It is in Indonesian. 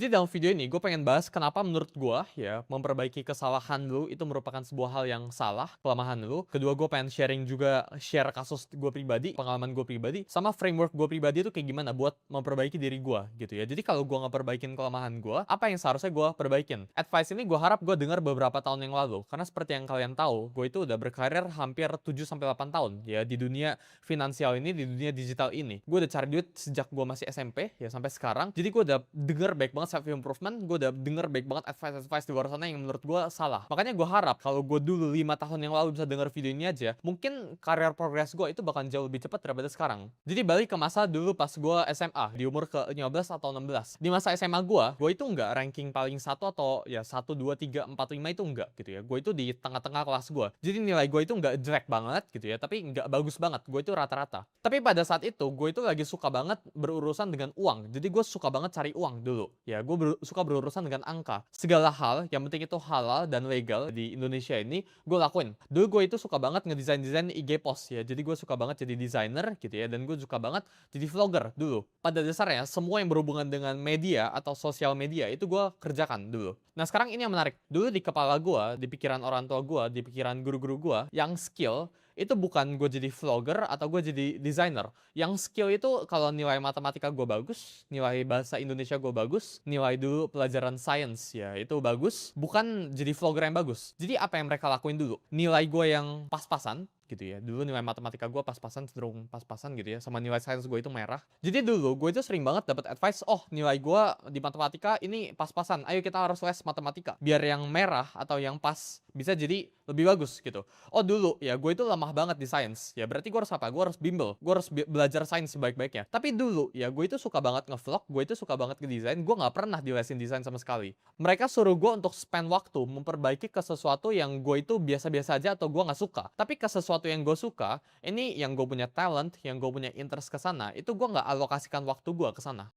Jadi dalam video ini gue pengen bahas kenapa menurut gue ya memperbaiki kesalahan lu itu merupakan sebuah hal yang salah, kelemahan lu. Kedua gue pengen sharing juga share kasus gue pribadi, pengalaman gue pribadi, sama framework gue pribadi itu kayak gimana buat memperbaiki diri gue gitu ya. Jadi kalau gue nggak perbaikin kelemahan gue, apa yang seharusnya gue perbaikin? Advice ini gue harap gue dengar beberapa tahun yang lalu, karena seperti yang kalian tahu, gue itu udah berkarir hampir 7 sampai 8 tahun ya di dunia finansial ini, di dunia digital ini. Gue udah cari duit sejak gue masih SMP ya sampai sekarang. Jadi gue udah denger baik banget self improvement, gue udah denger baik banget advice di luar sana yang menurut gue salah. Makanya gue harap kalau gue dulu 5 tahun yang lalu bisa denger video ini aja, mungkin karir progres gue itu bakal jauh lebih cepat daripada sekarang. Jadi balik ke masa dulu pas gue SMA di umur ke 15 atau 16. Di masa SMA gue itu nggak ranking paling satu atau ya 1, 2, 3, 4, 5 itu enggak gitu ya. Gue itu di tengah-tengah kelas gue. Jadi nilai gue itu nggak jelek banget gitu ya, tapi nggak bagus banget. Gue itu rata-rata. Tapi pada saat itu gue itu lagi suka banget berurusan dengan uang. Jadi gue suka banget cari uang dulu. Ya, gue suka berurusan dengan angka. Segala hal, yang penting itu halal dan legal di Indonesia ini, gue lakuin. Dulu gue itu suka banget ngedesain-desain IG post ya. Jadi gue suka banget jadi desainer gitu ya. Dan gue suka banget jadi vlogger dulu. Pada dasarnya, semua yang berhubungan dengan media atau sosial media itu gue kerjakan dulu. Nah sekarang ini yang menarik. Dulu di kepala gue, di pikiran orang tua gue, di pikiran guru-guru gue, yang skill itu bukan gue jadi vlogger atau gue jadi desainer. Yang skill itu kalau nilai matematika gue bagus, nilai bahasa Indonesia gue bagus, nilai dulu pelajaran science ya itu bagus, bukan jadi vlogger yang bagus. Jadi apa yang mereka lakuin dulu? Nilai gue yang pas-pasan gitu ya. Dulu nilai matematika gue pas-pasan, cenderung pas-pasan gitu ya, sama nilai science gue itu merah. Jadi dulu gue itu sering banget dapat advice, oh nilai gue di matematika ini pas-pasan, ayo kita harus les matematika biar yang merah atau yang pas bisa jadi lebih bagus gitu. Oh dulu ya gue itu lemah banget di science, ya berarti gue harus apa? Gue harus bimbel, gue harus belajar sains sebaik-baiknya. Tapi dulu ya gue itu suka banget ngevlog, gue itu suka banget ngedesain, gue nggak pernah dilesin desain sama sekali. Mereka suruh gue untuk spend waktu memperbaiki ke sesuatu yang gue itu biasa-biasa aja atau gue nggak suka. Tapi ke sesuatu yang gue suka, ini yang gue punya talent, yang gue punya interest ke sana, itu gue nggak alokasikan waktu gue ke sana.